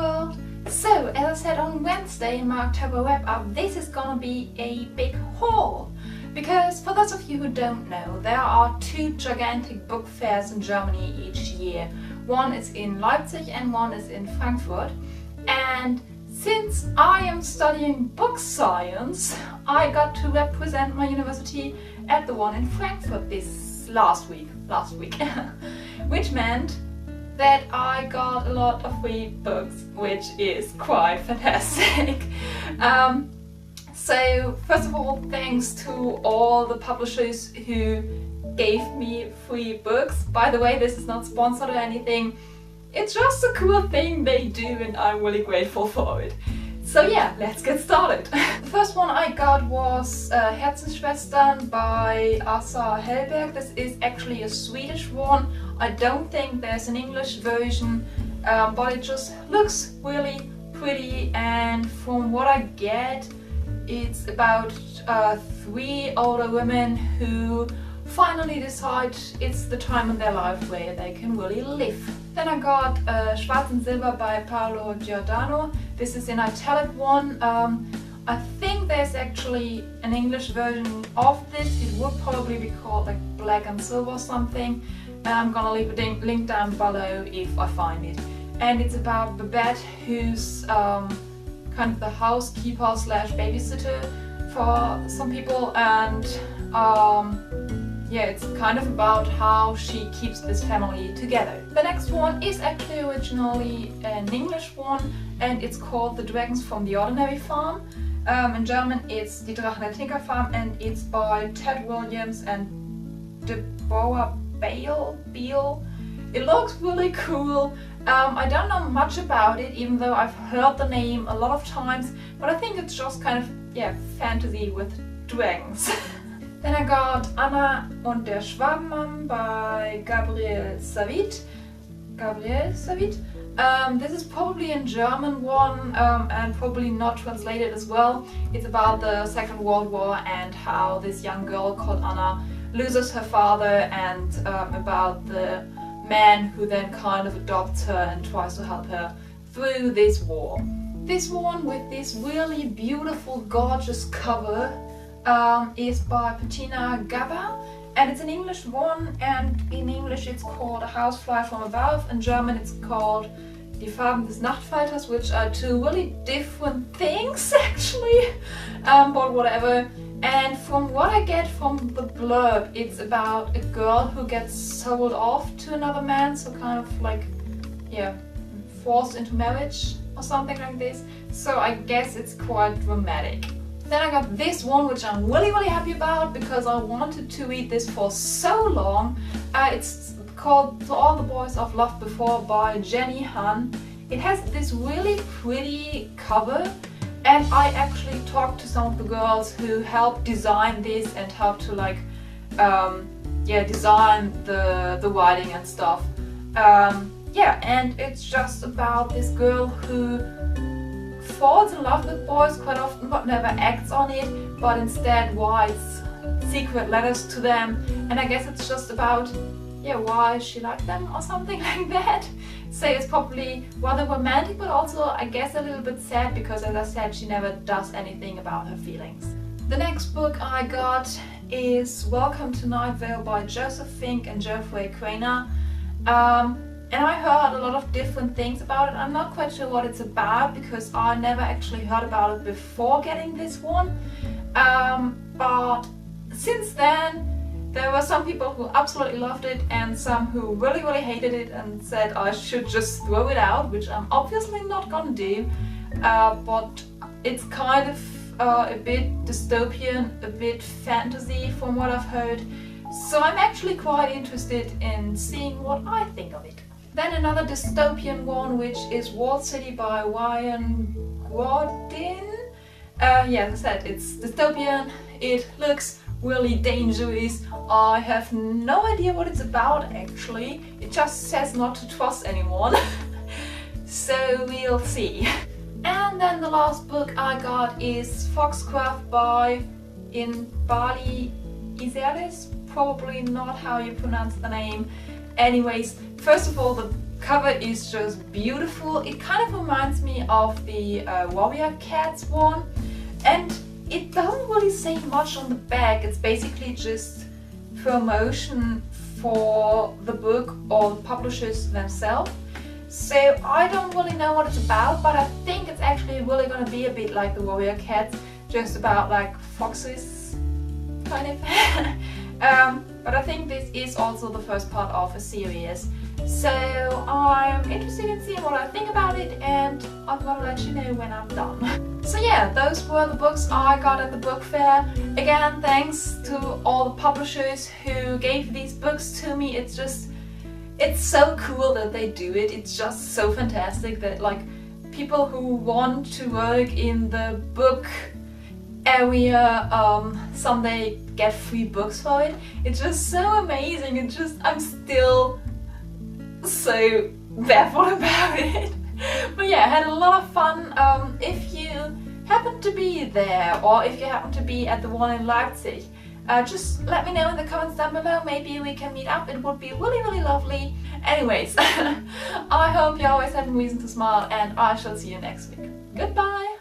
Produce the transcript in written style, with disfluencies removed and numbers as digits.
world! So, as I said on Wednesday in my October wrap-up, this is gonna be a big haul. Because for those of you who don't know, there are two gigantic book fairs in Germany each year. One is in Leipzig and one is in Frankfurt. And since I am studying book science, I got to represent my university at the one in Frankfurt this last week, which meant that I got a lot of free books, which is quite fantastic. So first of all, thanks to all the publishers who gave me free books. By the way, this is not sponsored or anything. It's just a cool thing they do and I'm really grateful for it. So yeah, let's get started. The first one I got was Herzensschwestern by Asa Hellberg. This is actually a Swedish one. I don't think there's an English version, but it just looks really pretty, and from what I get, it's about three older women who finally decide it's the time in their life where they can really live. Then I got Schwarz and Silber by Paolo Giordano. This is an italic one. I think there's actually an English version of this. It would probably be called like Black and Silver or something. I'm gonna leave a link down below if I find it. And it's about Babette, who's kind of the housekeeper slash babysitter for some people, and yeah, it's kind of about how she keeps this family together. The next one is actually originally an English one, and it's called The Dragons from the Ordinary Farm. In German it's Die Drachen der Tinkerfarm, and it's by Ted Williams and Deborah Beale. It looks really cool. I don't know much about it, even though I've heard the name a lot of times, but I think it's just kind of, yeah, fantasy with dragons. Then I got Anna und der Schwabenmann by Gavriel Savit. This is probably a German one, and probably not translated as well. It's about the Second World War and how this young girl called Anna loses her father, and about the man who then kind of adopts her and tries to help her through this war. This one with this really beautiful, gorgeous cover is by Petina, Gappah, and it's an English one, and in English it's called A Housefly from Above. In German it's called Die Farben des Nachtfalters, which are two really different things actually, but whatever. And from what I get from the blurb, it's about a girl who gets sold off to another man, so kind of like, yeah, forced into marriage or something like this. So I guess it's quite dramatic. Then I got this one, which I'm really happy about because I wanted to read this for so long. It's called To All the Boys I've Loved Before by Jenny Han. It has this really pretty cover, and I actually talked to some of the girls who helped design this and helped to like, yeah, design the writing and stuff. Yeah, and it's just about this girl who falls in love with boys quite often, but never acts on it, but instead writes secret letters to them. And I guess it's just about, yeah, why she liked them or something like that. So it's probably rather romantic, but also I guess a little bit sad because, as I said, she never does anything about her feelings. The next book I got is Welcome to Night Vale by Joseph Fink and Geoffrey Cranor. And I heard a lot of different things about it. I'm not quite sure what it's about because I never actually heard about it before getting this one. But since then, there were some people who absolutely loved it and some who really hated it and said I should just throw it out, which I'm obviously not gonna do. But it's kind of a bit dystopian, a bit fantasy from what I've heard. So I'm actually quite interested in seeing what I think of it. Then another dystopian one, which is Walled City by Graudin. Yeah, as I said, it's dystopian. It looks really dangerous. I have no idea what it's about actually. It just says not to trust anyone. So we'll see. And then the last book I got is Foxcraft by Inbali, Iserles, probably not how you pronounce the name. Anyways, first of all, the cover is just beautiful. It kind of reminds me of the Warrior Cats one, and it doesn't really say much on the back. It's basically just promotion for the book or the publishers themselves. So I don't really know what it's about, but I think it's actually really gonna be a bit like the Warrior Cats, just about like foxes, kind of. But I think this is also the first part of a series. So I'm interested in seeing what I think about it, and I'm gonna let you know when I'm done. So yeah, those were the books I got at the book fair. Again, thanks to all the publishers who gave these books to me. It's so cool that they do it. It's just so fantastic that like people who want to work in the book area someday get free books for it. It's just so amazing. I'm still so baffled about it. But yeah, I had a lot of fun. If you happen to be there, or if you happen to be at the one in Leipzig, just let me know in the comments down below. Maybe we can meet up. It would be really, really lovely. Anyways, I hope you always have a reason to smile, and I shall see you next week. Goodbye!